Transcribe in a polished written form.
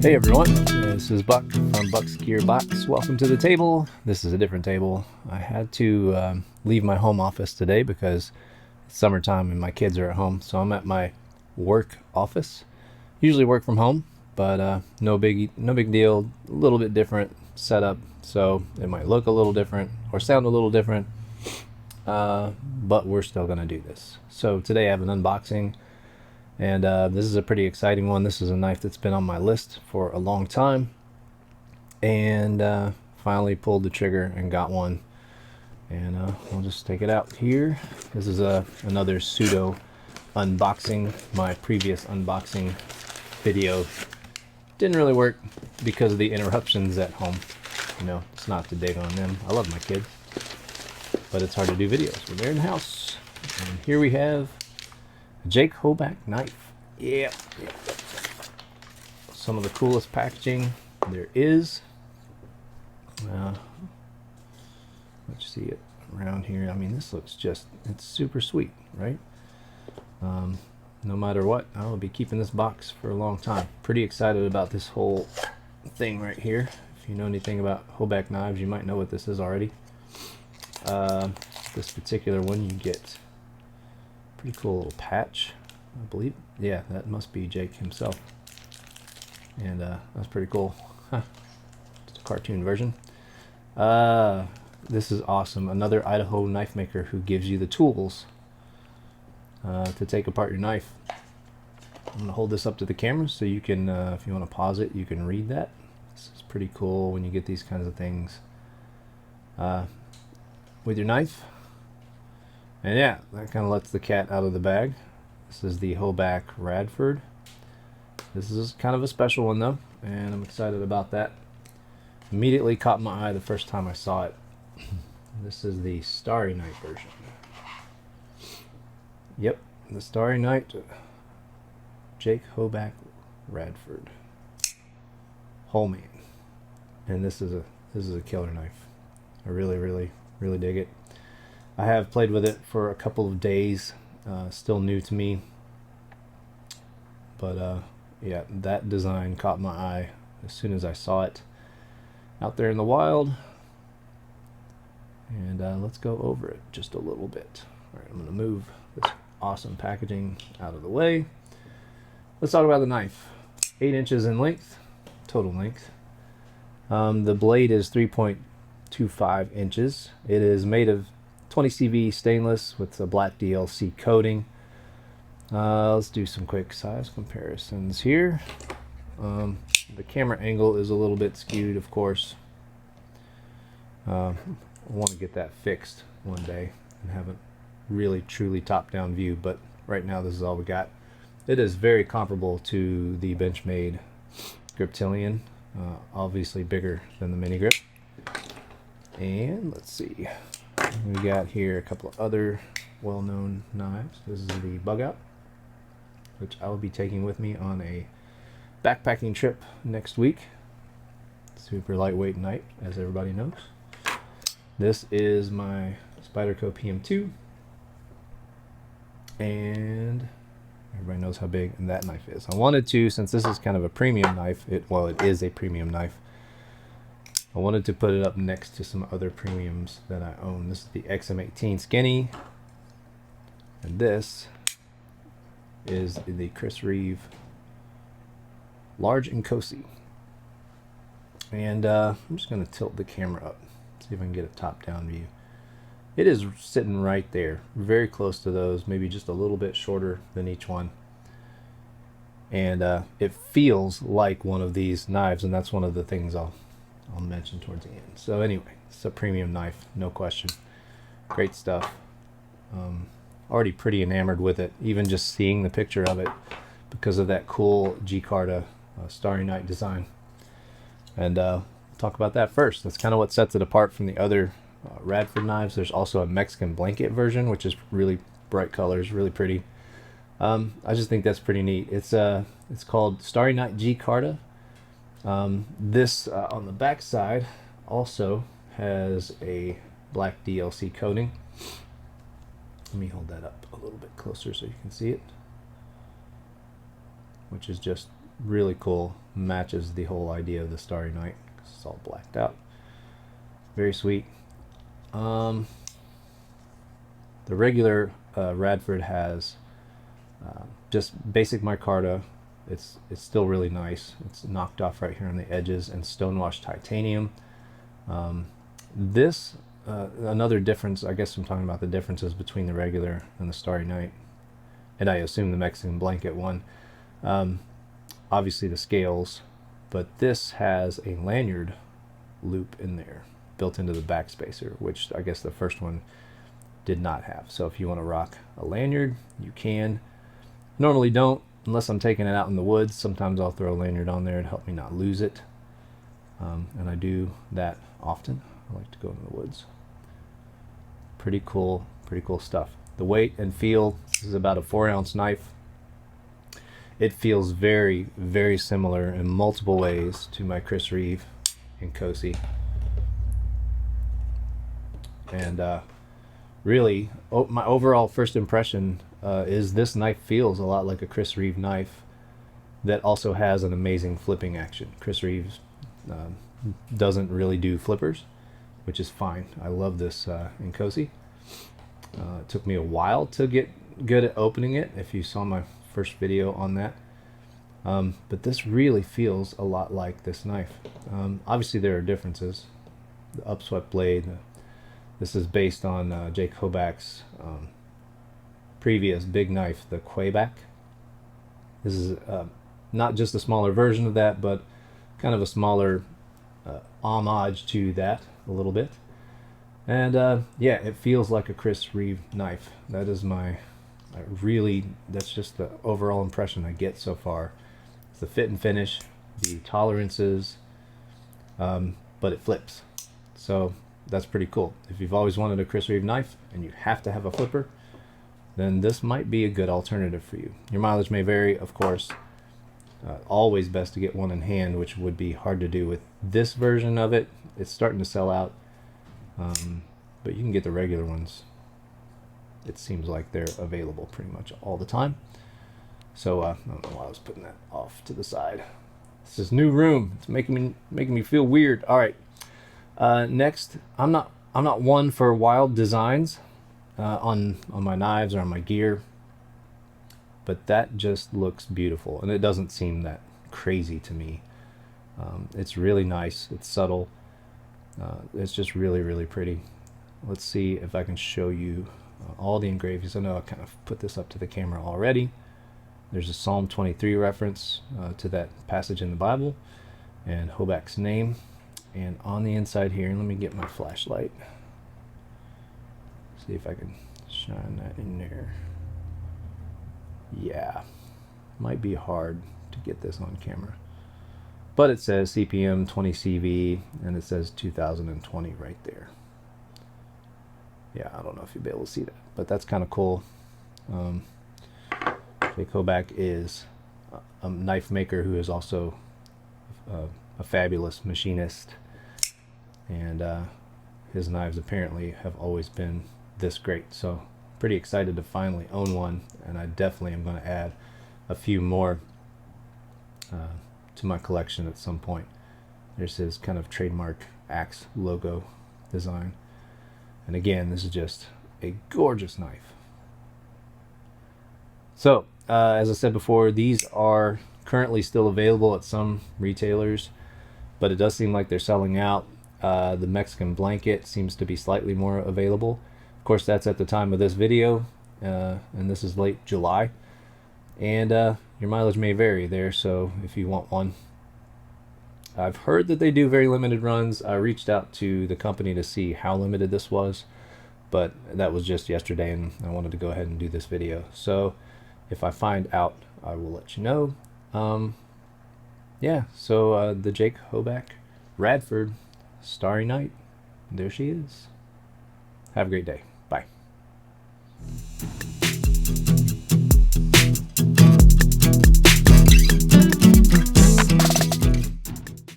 Hey everyone, this is Buck from BUCKSGEARBOX. Welcome to the table. This is a different table. I had to leave my home office today because it's summertime and my kids are at home, so I'm at my work office. Usually work from home, but no big deal. A little bit different setup, so it might look a little different or sound a little different, but we're still gonna do this. So today I have an unboxing. And this is a pretty exciting one. This is a knife that's been on my list for a long time. And finally pulled the trigger and got one. And I'll just take it out here. This is another pseudo unboxing. My previous unboxing video didn't really work because of the interruptions at home. You know, it's not to dig on them. I love my kids. But it's hard to do videos when they're in the house. And here we have Jake Hoback knife. Yeah. Some of the coolest packaging there is. Let's see it around here. I mean, this looks it's super sweet, right? No matter what, I will be keeping this box for a long time. Pretty excited about this whole thing right here. If you know anything about Hoback knives, you might know what this is already. This particular one, you get pretty cool little patch, I believe. Yeah, that must be Jake himself. And that's pretty cool. Huh. It's a cartoon version. This is awesome. Another Idaho knife maker who gives you the tools to take apart your knife. I'm going to hold this up to the camera so you can, if you want to pause it, you can read that. This is pretty cool when you get these kinds of things with your knife. And yeah, that kind of lets the cat out of the bag. This is the Hoback Radford. This is kind of a special one though, and I'm excited about that. Immediately caught my eye the first time I saw it. This is the Starry Night version. Yep, the Starry Night Jake Hoback Radford. Oh man. And this is a killer knife. I really dig it. I have played with it for a couple of days, still new to me, but yeah, that design caught my eye as soon as I saw it out there in the wild. And let's go over it just a little bit. All right, I'm going to move this awesome packaging out of the way. Let's talk about the knife. 8 inches in length, total length. The blade is 3.25 inches. It is made of 20 CV stainless with a black DLC coating. Let's do some quick size comparisons here. The camera angle is a little bit skewed, of course. I want to get that fixed one day and have a really truly top-down view, but right now this is all we got. It is very comparable to the Benchmade Griptilian, obviously bigger than the mini grip. And let's see. We got here a couple of other well-known knives. This is the Bug Out, which I will be taking with me on a backpacking trip next week. Super lightweight knife, as everybody knows. This is my Spyderco PM2, and everybody knows how big that knife is. I wanted to, since this is kind of a premium knife, it is a premium knife, I wanted to put it up next to some other premiums that I own. This is the XM18 Skinny, and this is the Chris Reeve Large and Cozy. And I'm just going to tilt the camera up, see if I can get a top-down view. It is sitting right there, very close to those, maybe just a little bit shorter than each one. And it feels like one of these knives, and that's one of the things I'll mention towards the end. So anyway, it's a premium knife, no question. Great stuff. Already pretty enamored with it, even just seeing the picture of it because of that cool G-Carta Starry Night design. And talk about that first. That's kind of what sets it apart from the other Radford knives. There's also a Mexican blanket version, which is really bright colors, really pretty. I just think that's pretty neat. It's called Starry Night G-Carta. This on the back side also has a black DLC coating. Let me hold that up a little bit closer so you can see it, which is just really cool. Matches the whole idea of the Starry Night. It's all blacked out. Very sweet. The regular Radford has just basic micarta. It's still really nice. It's knocked off right here on the edges and stonewashed titanium. This another difference, I guess I'm talking about the differences between the regular and the Starry Night, and I assume the Mexican blanket one. Obviously the scales, but this has a lanyard loop in there built into the backspacer, which I guess the first one did not have. So if you want to rock a lanyard, you can. Normally don't, unless I'm taking it out in the woods. Sometimes I'll throw a lanyard on there to help me not lose it, and I do that often. I like to go in the woods. Pretty cool stuff. The weight and feel, this is about a 4-ounce knife. It feels very, very similar in multiple ways to my Chris Reeve Inkosi. And really, my overall first impression is this knife feels a lot like a Chris Reeve knife that also has an amazing flipping action. Chris Reeves doesn't really do flippers, which is fine. I love this Inkosi. It took me a while to get good at opening it, if you saw my first video on that. But this really feels a lot like this knife. Obviously there are differences. The upswept blade, this is based on Jake Hoback's previous big knife, the Hoback. This is not just a smaller version of that, but kind of a smaller homage to that a little bit. And yeah, it feels like a Chris Reeve knife. That is that's just the overall impression I get so far. It's the fit and finish, the tolerances, but it flips. So that's pretty cool. If you've always wanted a Chris Reeve knife and you have to have a flipper, then this might be a good alternative for you. Your mileage may vary, of course. Always best to get one in hand, which would be hard to do with this version of it. It's starting to sell out, but you can get the regular ones. It seems like they're available pretty much all the time. So I don't know why I was putting that off to the side. This is new room. It's making me feel weird. All right. Next, I'm not one for wild designs on my knives or on my gear, but that just looks beautiful, and it doesn't seem that crazy to me. It's really nice. It's subtle. It's just really, really pretty. Let's see if I can show you all the engravings. I know I kind of put this up to the camera already. There's a Psalm 23 reference to that passage in the Bible and Hoback's name. And on the inside here, let me get my flashlight. See if I can shine that in there. Yeah, might be hard to get this on camera. But it says CPM 20 CV, and it says 2020 right there. Yeah, I don't know if you'll be able to see that, but that's kind of cool. Jake Hoback is a knife maker who is also a fabulous machinist, and his knives apparently have always been this great. So pretty excited to finally own one, and I definitely am going to add a few more to my collection at some point. There's his kind of trademark axe logo design, and again, this is just a gorgeous knife. So as I said before, these are currently still available at some retailers, but it does seem like they're selling out. The Mexican blanket seems to be slightly more available. Of course, that's at the time of this video, and this is late July, and your mileage may vary there, so if you want one. I've heard that they do very limited runs. I reached out to the company to see how limited this was, but that was just yesterday, and I wanted to go ahead and do this video. So if I find out, I will let you know. Yeah, so the Jake Hoback Radford Starry Night, there she is. Have a great day.